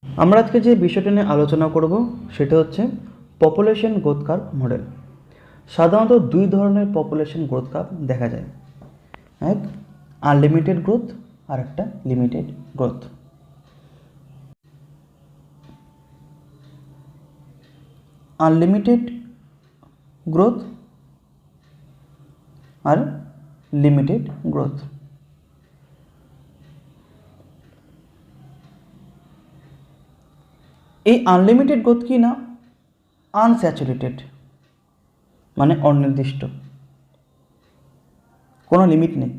আমরা আজকে যে বিষয়টা নিয়ে আলোচনা করব সেটা হচ্ছে পপুলেশন গ্রোথ কার্ভ মডেল। সাধারণত দুই ধরনের পপুলেশন গ্রোথ কার্ভ দেখা যায়, এক আনলিমিটেড গ্রোথ আর একটা লিমিটেড গ্রোথ। আনলিমিটেড গ্রোথ আর লিমিটেড গ্রোথ। এই আনলিমিটেড গ্রোথ কি না আনস্যাচুরেটেড, মানে অনির্দিষ্ট, কোনো লিমিট নেই।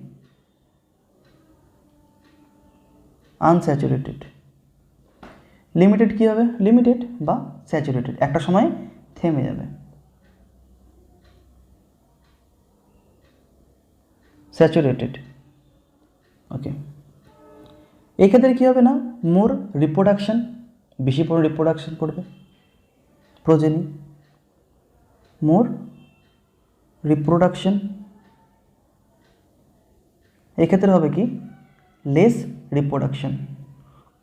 আনস্যাচুরেটেড। লিমিটেড কী হবে? লিমিটেড বা স্যাচুরেটেড, একটা সময় থেমে যাবে। স্যাচুরেটেড। ওকে, এক্ষেত্রে কী হবে না, মোর রিপ্রোডাকশন, বেশি পরিমাণ রিপ্রোডাকশন করবে প্রোজেনি, মোর রিপ্রোডাকশন। এক্ষেত্রে হবে কি লেস রিপ্রোডাকশন,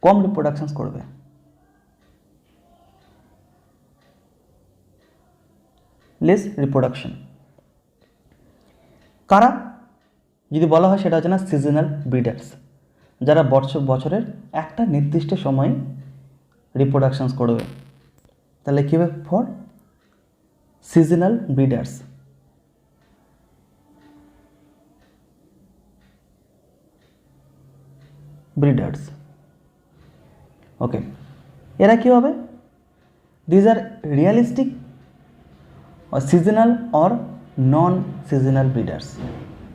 কম রিপ্রোডাকশন করবে। লেস রিপ্রোডাকশন কারা যদি বলা হয় সেটা হচ্ছে না সিজনাল ব্রিডার্স, যারা বছরের একটা নির্দিষ্ট সময় রিপ্রোডাকশন করবে। তাহলে কী হবে? For seasonal breeders. ব্রিডার্স ওকে, এরা কী হবে? These are realistic seasonal or non seasonal breeders,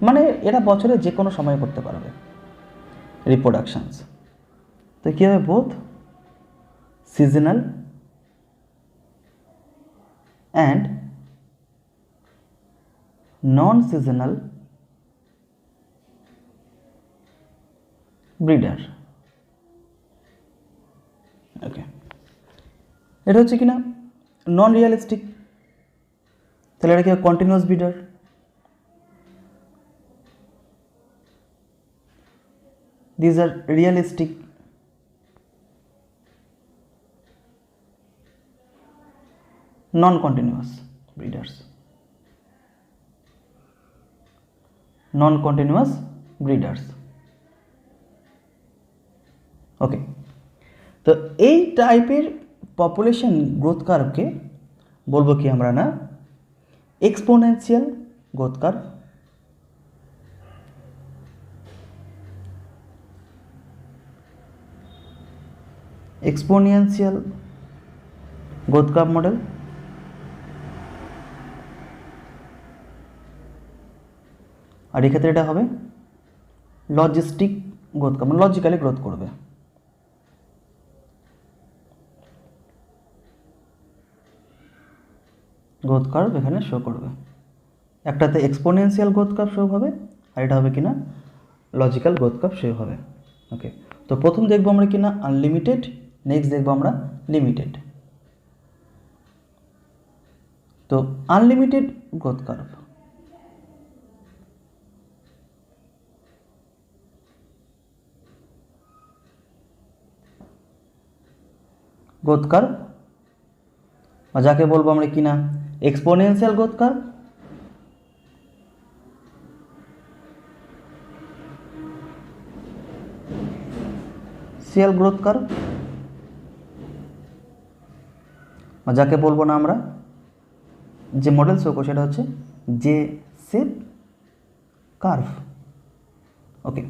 মানে এরা বছরে যে কোনো সময় করতে পারবে রিপ্রোডাকশনস। তো কী হবে? Both seasonal and non seasonal breeder. Okay, এটা হচ্ছে কিনা নন রিয়ালিস্টিক, তাহলে এটা কি continuous breeder. These are realistic non continuous breeders. Non continuous breeders. Okay, তো এই টাইপের পপুলেশন গ্রোথ কার্ভকে বলবো কি আমরা না exponential growth curve, exponential growth curve model. আর এক্ষেত্রে এটা হবে লজিস্টিক গ্রোথ কার্ভ, মানে লজিক্যালি গ্রোথ করবে। গ্রোথ কার্ভ এখানে শো করবে, একটাতে এক্সপোনেনশিয়াল গ্রোথ কার্ভ শো হবে আর এটা হবে কিনা লজিক্যাল গ্রোথ কার্ভ শো হবে। ওকে, তো প্রথম দেখবো আমরা কিনা আনলিমিটেড, নেক্সট দেখবো আমরা লিমিটেড। তো unlimited growth curve, growth curve বা যাকে বলবো আমরা কিনা এক্সপোনেনশিয়াল গ্রোথ কার্ভ, সিয়াল গ্রোথ কার্ভ, বা যাকে বলবো না আমরা যে মডেল শো করছে সেটা হচ্ছে জে শেপ কার্ভ। ওকে,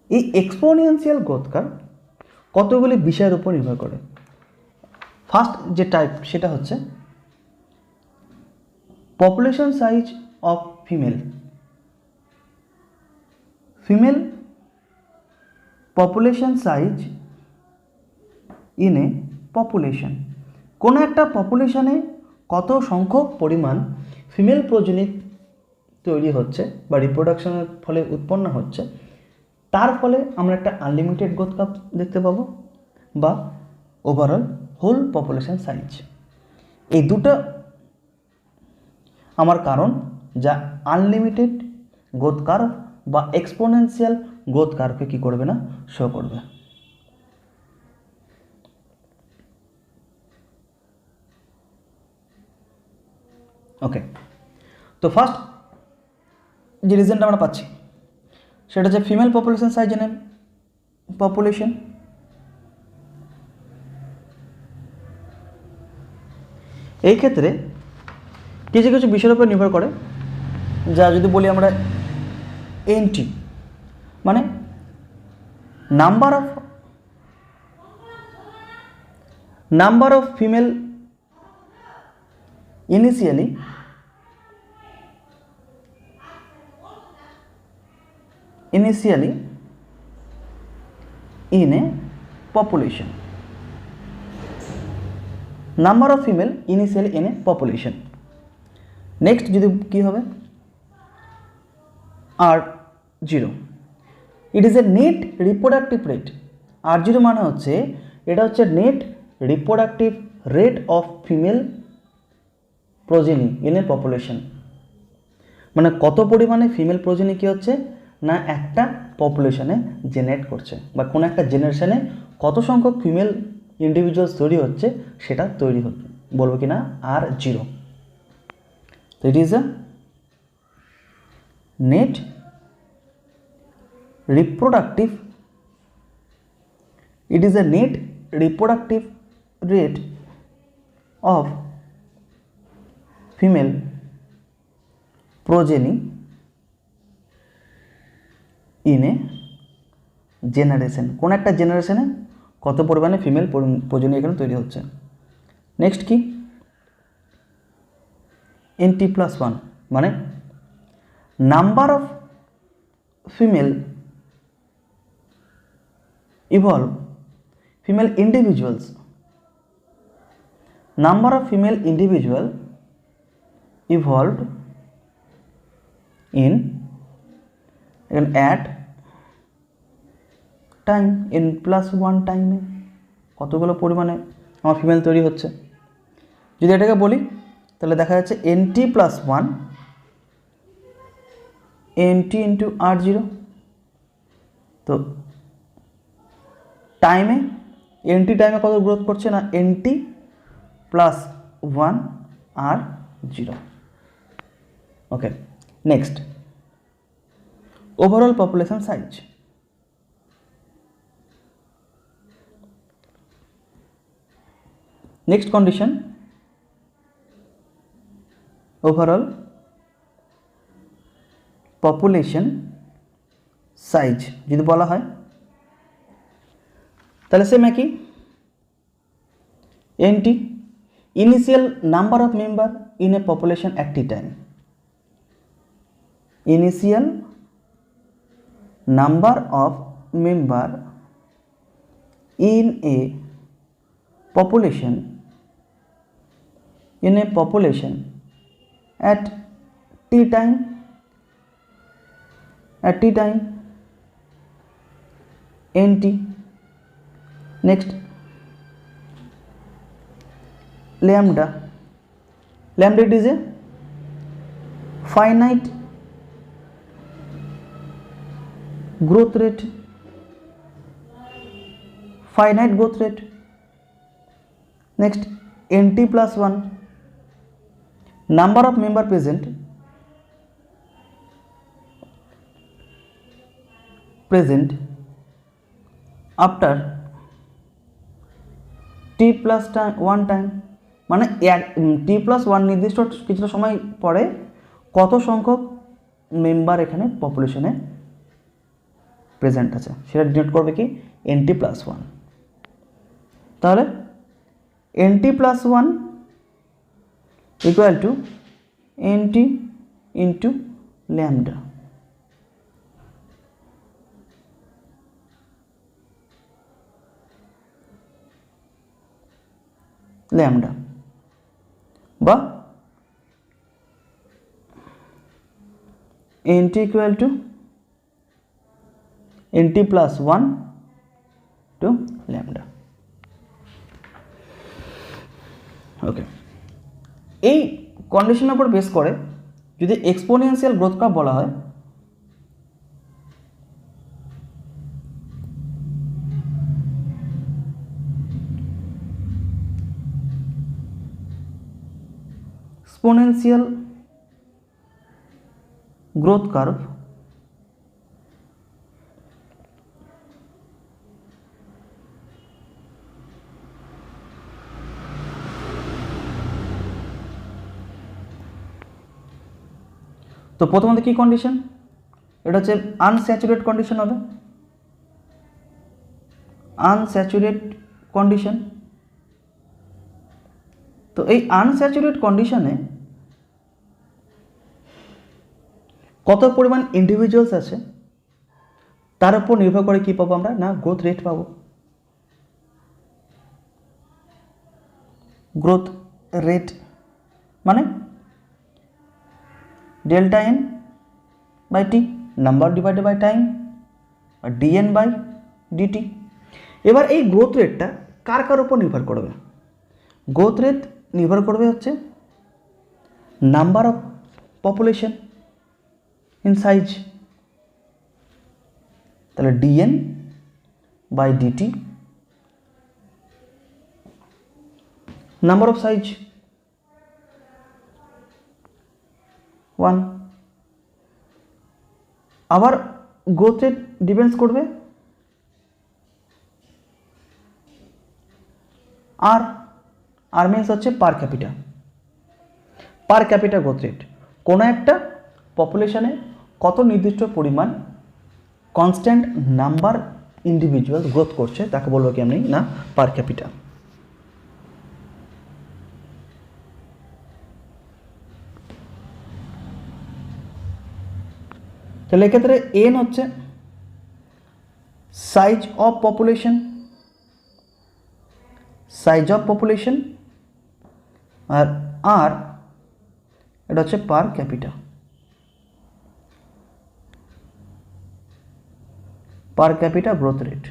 এই এক্সপোনেনশিয়াল গ্রোথ কার্ভ কতগুলি বিষয়ের উপর নির্ভর করে। ফার্স্ট যে টাইপ সেটা হচ্ছে population size of female. Female population size in a population, কোনো একটা পপুলেশনে কত সংখ্যক পরিমাণ ফিমেল প্রজনন তৈরি হচ্ছে বা রিপ্রোডাকশনের ফলে উৎপন্ন হচ্ছে, তার ফলে আমরা একটা আনলিমিটেড গ্রোথ কার্ভ দেখতে পাবো বা ওভারঅল হোল পপুলেশন সাইজ। এই দুটো আমার কারণ যা আনলিমিটেড গ্রোথ কার্ভ বা এক্সপোনেনশিয়াল গ্রোথ কার্ভকে কী করবে না শো করবে। ওকে, তো ফার্স্ট যে রিজনটা আমরা পাচ্ছি সেটা হচ্ছে female population size in a population. এই ক্ষেত্রে কিছু কিছু বিষয়ের উপর নির্ভর করে, যা যদি বলি আমরা এনটি মানে number of female initially in a population, number of female initially in a population. Next যদি কি হবে R0, it is a net reproductive rate. R0 মানে হচ্ছে এটা হচ্ছে net reproductive rate of female progeny in a population, মানে কত পরিমাণে ফিমেল প্রোজেনি কী হচ্ছে না একটা পপুলেশনে জেনারেট করছে, বা কোনো একটা জেনারেশনে কত সংখ্যক ফিমেল ইন্ডিভিজুয়ালস তৈরি হচ্ছে সেটা তৈরি হচ্ছে, বলবো কি না R0। তো it is a net reproductive rate of female progeny in a generation, কোন একটা জেনারেশনে কত পরিমাণে ফিমেল প্রোজেনি এখানে তৈরি হচ্ছে। নেক্সট কি NT+1 মানে number of female individuals, number of female individual evolved in at time N+1 টাইমে কতগুলো পরিমাণে আমার ফিমেল তৈরি হচ্ছে। যদি এটাকে বলি তাহলে দেখা যাচ্ছে NT+1 NT ইন্টু R0, তো টাইমে NT টাইমে কত গ্রোথ করছে না NT+1 R0। Okay, next overall population size. Next condition overall population size যদি বলা হয় তাহলে সেম একই NT initial number of member in a population at t time, initial number of member in a population at t time NT. Next lambda it is a finite growth rate, next NT+1 number of member present after T+1 time, মানে T+1 নির্দিষ্ট কিছুটা সময় পরে কত সংখ্যক member এখানে পপুলেশনে present আছে সেটা ডিনোট করবে কি NT+1। তাহলে NT+1 equal to NT into lambda. বা NT equal to NT+1 to lambda. Okay, এই কন্ডিশনের উপর বেস করে যদি এক্সপোনেনশিয়াল গ্রোথ কার্ভ বলা হয় exponential growth curve তো প্রথমত কি কন্ডিশন, এটা হচ্ছে আনস্যাচুরেট কন্ডিশন হবে, আনস্যাচুরেট কন্ডিশন। তো এই আনস্যাচুরেট কন্ডিশনে কত পরিমাণ ইন্ডিভিজুয়ালস আছে তার উপর নির্ভর করে কি পাবো আমরা, না গ্রোথ রেট পাবো। গ্রোথ রেট মানে delta N by T, number divided by time, DN by DT. এবার এই গ্রোথ রেটটা কার কার উপর নির্ভর করবে? গ্রোথ রেট নির্ভর করবে হচ্ছে number of population in size, তাহলে d n by d t, number of size 1। আবার গ্রোথ রেট ডিপেন্ডস করবে আর আর মিনস হচ্ছে per capita, per capita growth rate. কোনো একটা পপুলেশনে কত নির্দিষ্ট পরিমাণ কনস্ট্যান্ট নাম্বার ইন্ডিভিজুয়াল গ্রোথ করছে তাকে বলবো কি আমি, না পার ক্যাপিটা। তাহলে এক্ষেত্রে এন হচ্ছে size of population, size of population, আর আর এটা হচ্ছে per capita, per capita growth rate.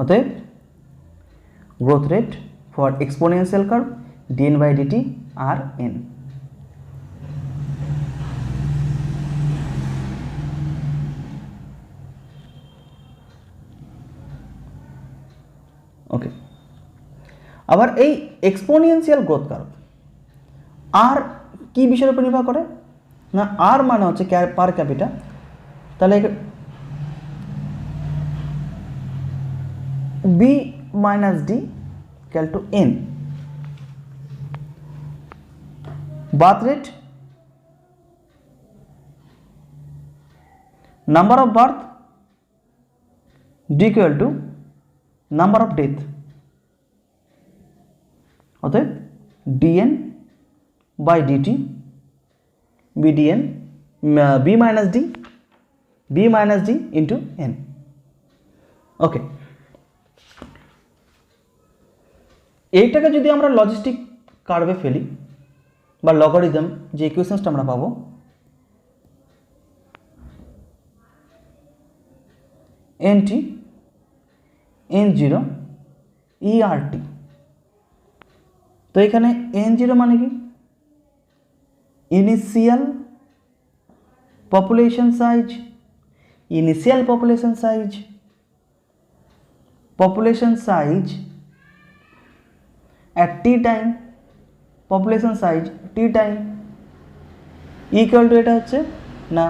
অতএব growth rate for exponential curve dn by dt r n। ওকে, আবার এই এক্সপোনেনশিয়াল গ্রোথ কার্ভ আর কি বিষয়ের উপর নির্ভর করে, না আর মানে হচ্ছে পার ক্যাপিটা, তাহলে B minus d equal to n, birth rate, number of birth d equal to number of death, অতএব dn by dt bdn b minus d into n। ওকে, এইটাকে যদি আমরা লজিস্টিক কার্ভে ফেলি বা লগারিদম যে ইকুয়েশনসটা আমরা পাবো, nt n0 ert, তো এখানে n0 মানে কি, initial population size, initial population size, population size at t time, population size t time equal to এটা হচ্ছে না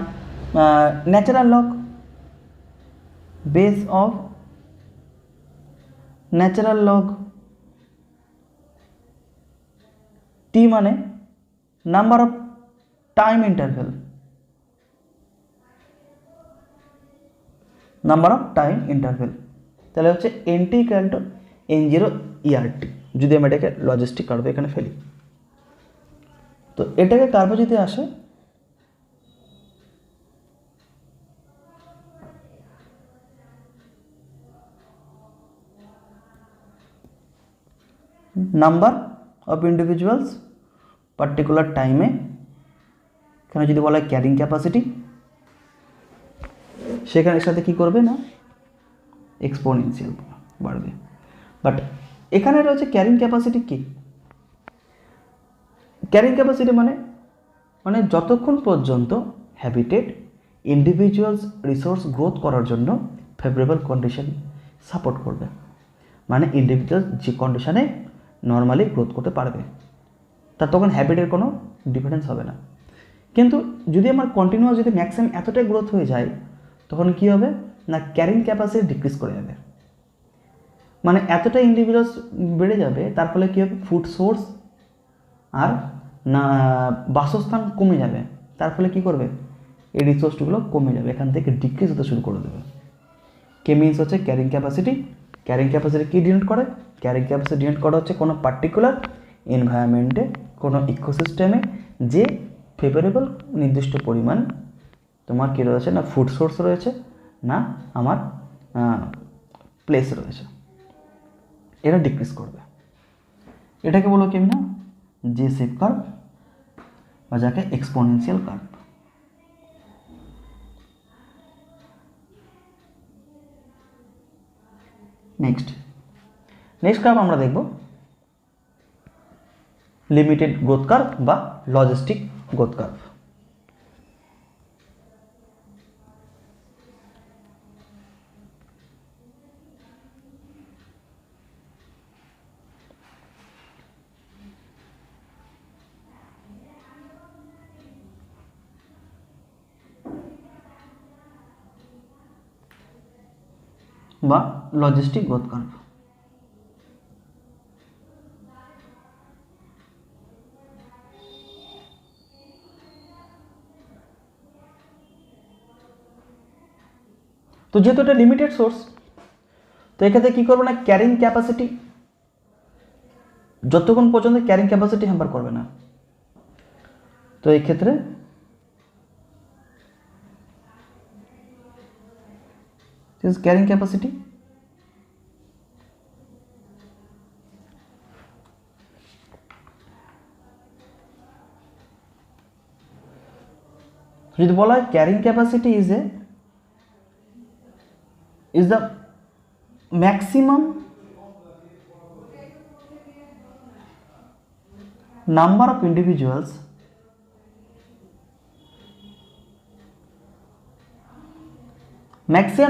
natural log, base of natural log t মানে number of time interval, number of time interval, তাহলে হচ্ছে nt equal to n0 ert যদি আমি এটাকে logistic কার্ভে এখানে ফেলি। তো এটাকে কার্ভে যদি আসে, নাম্বার অফ ইন্ডিভিজুয়ালস পার্টিকুলার টাইমে, এখানে যদি বলা হয় ক্যারিং ক্যাপাসিটি, সেখানে এর সাথে কী করবে না এক্সপোনেনশিয়াল বাড়বে। বাট এখানে রয়েছে ক্যারিং ক্যাপাসিটি কি, ক্যারিং ক্যাপাসিটি মানে যতক্ষণ পর্যন্ত হ্যাবিটেট ইন্ডিভিজুয়ালস রিসোর্স গ্রোথ করার জন্য ফেভারেবল কন্ডিশন সাপোর্ট করবে, মানে ইন্ডিভিজুয়াল যে কন্ডিশনে নর্মালি গ্রোথ করতে পারবে, তার তখন হ্যাবিটের কোনো ডিফারেন্স হবে না। কিন্তু যদি আমার কন্টিনিউয়াস যদি ম্যাক্সিমাম এতটাই গ্রোথ হয়ে যায়, তখন কী হবে না, ক্যারিং ক্যাপাসিটি ডিক্রিজ করে যাবে, মানে এতটা ইন্ডিভিজুয়ালস বেড়ে যাবে, তার ফলে কী হবে, ফুড সোর্স আর না বাসস্থান কমে যাবে, তার ফলে কী করবে, এই রিসোর্সগুলো কমে যাবে, এখান থেকে ডিক্রিজ হতে শুরু করে দেবে। কে মিনস হচ্ছে ক্যারিং ক্যাপাসিটি। ক্যারিং ক্যাপাসিটি কী ডিনোট করে, ক্যারিং ক্যাপাসিটি ডিনোট করা হচ্ছে কোনো পার্টিকুলার এনভায়রনমেন্টে, কোনো ইকোসিস্টেমে যে ফেভারেবল নির্দিষ্ট পরিমাণ তোমার কী রয়েছে না, ফুড সোর্স রয়েছে, না আমার প্লেস রয়েছে, এটা ডিক্রিজ করবে। এটাকে বলো কি না, যে শেপ কার্ভ বা যাকে এক্সপোনেনশিয়াল কার্ভ। নেক্সট কার্ভ আমরা দেখব লিমিটেড গ্রোথ কার্ভ বা লজিস্টিক গ্রোথ কার্ভ। বা লজিস্টিক গ্রোথ কার্ভ। তো যেহেতু এটা লিমিটেড সোর্স, তো এক্ষেত্রে কী করবো না, ক্যারিং ক্যাপাসিটি যতক্ষণ পর্যন্ত ক্যারিং ক্যাপাসিটি হ্যাম্পার করবে না, তো এই ক্ষেত্রে ক্যারিং ক্যাপাসিটি যদি বলা হয় carrying capacity is the maximum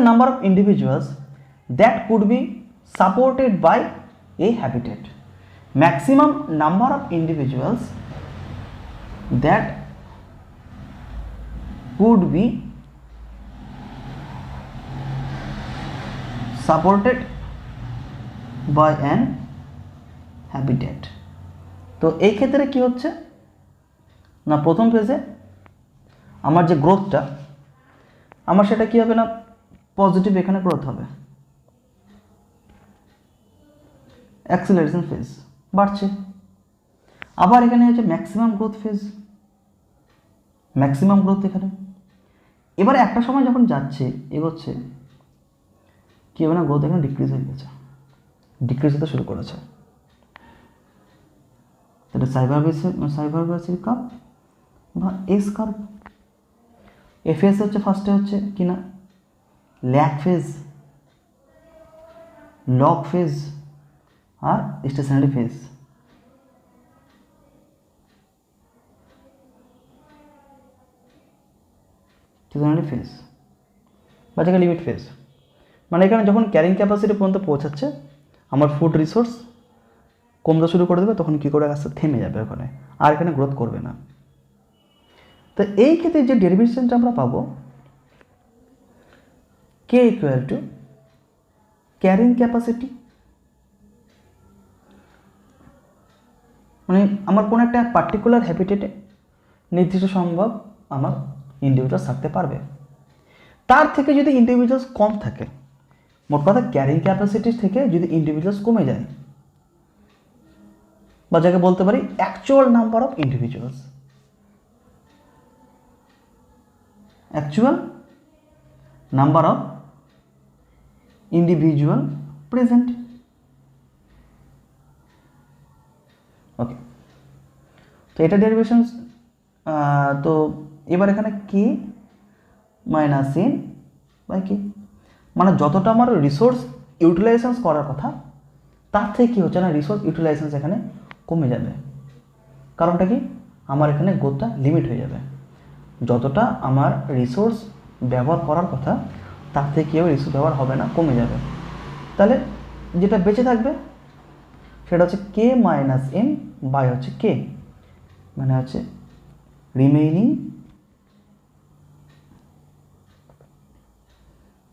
number of individuals that could be supported by a habitat. Maximum number of individuals that could be supported by an habitat. তো এই ক্ষেত্রে কি হচ্ছে না, প্রথম ফেজে আমার যে গ্রোথটা আমার সেটা কি হবে না, পজিটিভ এখানে গ্রোথ হবে, অ্যাক্সিলারেশন ফেজ বাড়ছে। আবার এখানে হচ্ছে maximum growth phase, maximum growth এখানে। এবারে একটা সময় যখন যাচ্ছে এগোচ্ছে কি হবে না, গ্রোথ এখানে ডিক্রিজ হয়ে গেছে, ডিক্রিজ হতে শুরু করেছে। তাহলে সাইবারভার্সিটি কার্ভ বা এস কার্ভ। এফএস হচ্ছে ফার্স্টে হচ্ছে কি না, ল্যাগ ফেজ, লগ ফেজ আর স্টেশনারি ফেজ। স্টেশনারি ফেজ বা যেটা লিমিট ফেজ, মানে এখানে যখন ক্যারিং ক্যাপাসিটি পর্যন্ত পৌঁছাচ্ছে আমার ফুড রিসোর্স কমতে শুরু করে দেবে, তখন কী করে আস্তে থেমে যাবে ওখানে, আর এখানে গ্রোথ করবে না। তো এই ক্ষেত্রে যে ডেরিভেশনটা আমরা পাবো K equal to carrying capacity, মানে আমার কোনো একটা পার্টিকুলার হ্যাবিটেটে নির্দিষ্ট সম্ভব আমার ইন্ডিভিজুয়ালস থাকতে পারবে, তার থেকে যদি ইন্ডিভিজুয়ালস কম থাকে, মোট কথা ক্যারিং ক্যাপাসিটির থেকে যদি ইন্ডিভিজুয়ালস কমে যায়, বা যাকে বলতে পারি actual number of individuals, actual number of individual present. Okay, তো এটা ডেরিভেশন। তো এবার এখানে k minus n by k, মানে যতটা আমার রিসোর্স ইউটিলাইজেশন করার কথা তার থেকে কী হচ্ছে না, রিসোর্স ইউটিলাইজেশন এখানে কমে যাবে। কারণটা কি, আমার এখানে গ্রোথটা লিমিট হয়ে যাবে। যতটা আমার রিসোর্স ব্যবহার করার কথা তার থেকে কেউ রিসোর্স ব্যবহার হবে না, কমে যাবে। তাহলে যেটা বেঁচে থাকবে সেটা হচ্ছে কে মাইনাস এন বাই হচ্ছে কে, মানে হচ্ছে remaining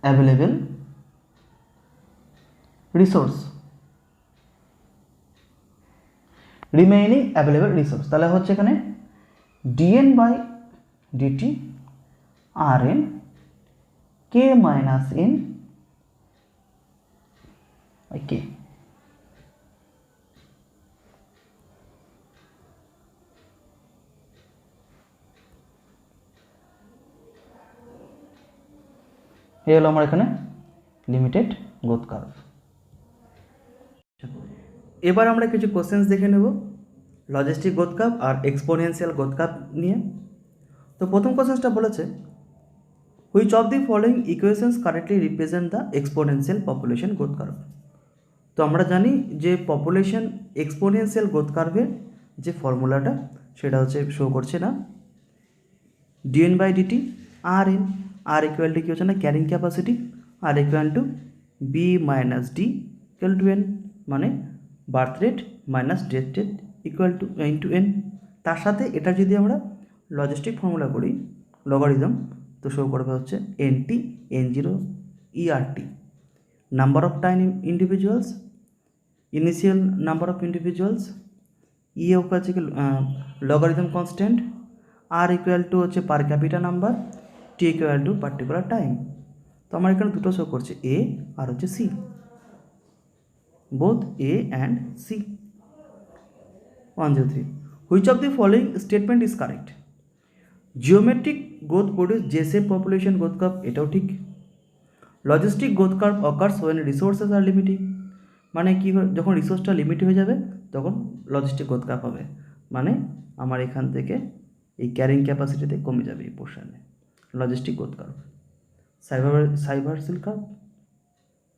available resource, remaining available resource. তাহলে হচ্ছে এখানে d n by d t r n k minus n by k. এই হলো আমার এখানে লিমিটেড গ্রোথ কার্ভ। এবার আমরা কিছু কোশ্চেন্স দেখে নেব লজিস্টিক গ্রোথ কার্ভ আর এক্সপোনেনশিয়াল গ্রোথ কার্ভ নিয়ে। তো প্রথম কোশ্চেন্সটা বলেছে which of the following equations correctly represent the exponential population growth curve. তো আমরা জানি যে পপুলেশন এক্সপোনেনশিয়াল গ্রোথ কার্ভের যে ফর্মুলাটা সেটা হচ্ছে শো করছে না, d n by d t r n, r equal to কী হচ্ছে না carrying capacity, r equal to b minus d equal to n, মানে birth rate minus death rate equal to into n. তার সাথে এটা যদি আমরা লজিস্টিক ফর্মুলা করি লগারিদম, তো শো করবে হচ্ছে n t n zero e r t, number of time individuals, initial number of individuals, e হচ্ছে logarithm constant, r equal to হচ্ছে per capital number, T equal to particular time. তো আমার এখানে দুটো শো করছে এ আর হচ্ছে C, both A and C. 103. Which of the following statement is correct? Geometric growth produce J-shaped population growth curve, এটাও ঠিক। Logistic growth curve occurs when resources are limiting, মানে কি যখন রিসোর্সটা লিমিট হয়ে যাবে তখন লজিস্টিক গ্রোথ কার্ভ হবে, মানে আমার এখান থেকে এই ক্যারিং ক্যাপাসিটিতে কমে যাবে এই পোর্শনে, লজিস্টিক গ্রোথ কার্ভ। সাইভারসেল কার্ভ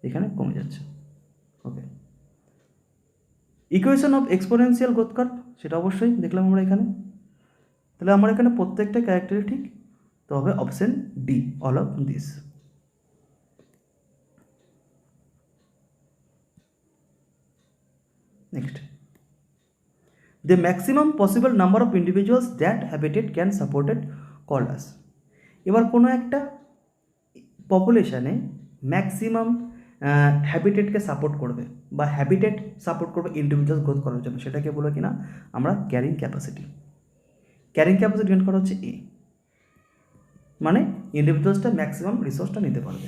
এখানে কমে যাচ্ছে। Okay, equation of exponential growth curve সেটা অবশ্যই দেখলাম আমরা এখানে। তাহলে আমার এখানে প্রত্যেকটা ক্যারেক্টারই ঠিক, তো হবে option D, all of this. Next, the maximum possible number of individuals that habitat can supported call আস। এবার কোনো একটা পপুলেশানে ম্যাক্সিমাম হ্যাবিটেটকে সাপোর্ট করবে বা হ্যাবিটেট সাপোর্ট করবে ইন্ডিভিজুয়ালস গ্রোথ করার জন্য, সেটাকে বলে কিনা আমরা carrying capacity. Carrying capacity gain করা হচ্ছে এ, মানে ইন্ডিভিজুয়ালসটা ম্যাক্সিমাম রিসোর্সটা নিতে পারবে।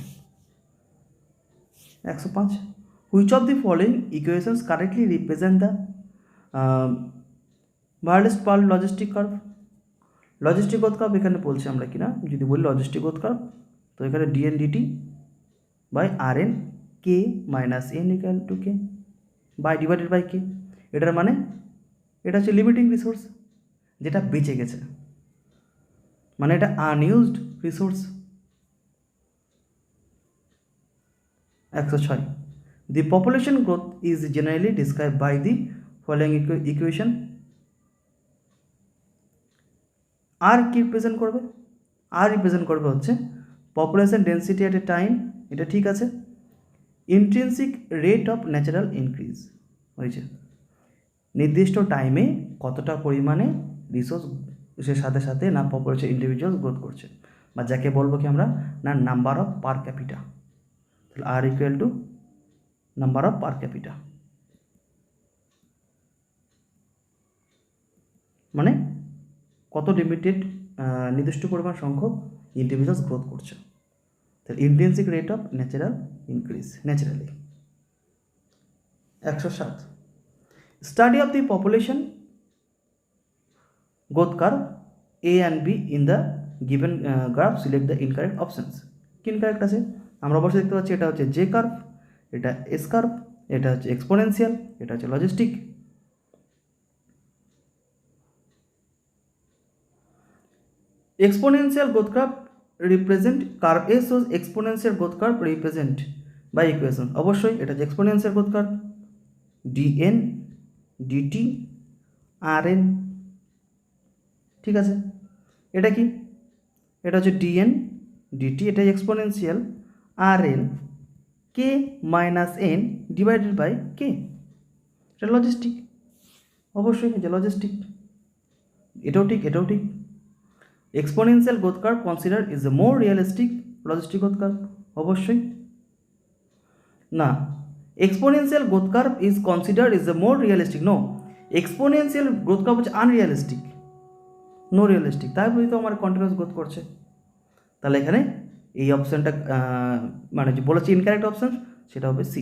105, which of the following equations correctly represent the Verhulst Pearl logistic curve. Logistic growth curve এখানে বলছি আমরা কিনা, যদি বলি লজিস্টিক গ্রোথ কার্ভ, তো এখানে d n d t by r n k minus n equal to k by divided by k. এটার মানে এটা হচ্ছে লিমিটিং রিসোর্স যেটা বেঁচে গেছে, মানে এটা unused resource. 106, the population growth is generally describe by the following equation. R কি রিপ্রেজেন্ট করবে? আর রিপ্রেজেন্ট করবে হচ্ছে population density at a time, এটা ঠিক আছে। Intrinsic rate of natural increase হয়েছে, নির্দিষ্ট টাইমে কতটা পরিমাণে রিসোর্সের সাথে সাথে না পপুলেশন ইন্ডিভিজুয়াল গ্রোথ করছে, বা যাকে বলবো কি আমরা না নাম্বার অফ পার ক্যাপিটা। তাহলে r equal to number of per capita, মানে কত লিমিটেড নির্দিষ্ট পরিমাণ সংখ্যক ইন্ডিভিজুয়ালস গ্রোথ করছে। তাহলে intrinsic rate of natural increase naturally. 107, study of the population growth curve A and be in the given graph, select the incorrect options. কি incorrect আছে? আমরা অবশ্যই দেখতে পাচ্ছি এটা হচ্ছে জে কার্ভ, এটা এস কার্ভ, এটা হচ্ছে এক্সপোনেনশিয়াল, এটা হচ্ছে logistic. exponential growth curve represent curve A shows exponential growth curve represent by equation, অবশ্যই এটা যে exponential growth curve dn dt rn, ঠিক আছে। এটা কি? এটা হচ্ছে dn dt, এটা exponential, r n k minus n divided by k. এটা লজিস্টিক, অবশ্যই এটা লজিস্টিক, এটাও ঠিক এটাও ঠিক। Exponential growth curve consider is a more realistic, logistic growth curve, অবশ্যই না। Exponential growth curve is consider is a more realistic, no, exponential growth curve হচ্ছে আনরিয়েলিস্টিক, নো রিয়েলিস্টিক, তাই বলি তো আমার কন্টিনিউয়াস গ্রোথ করছে। তাহলে এখানে এই অপশানটা মানে যে বলেছি ইনকারেক্ট অপশান সেটা হবে সি।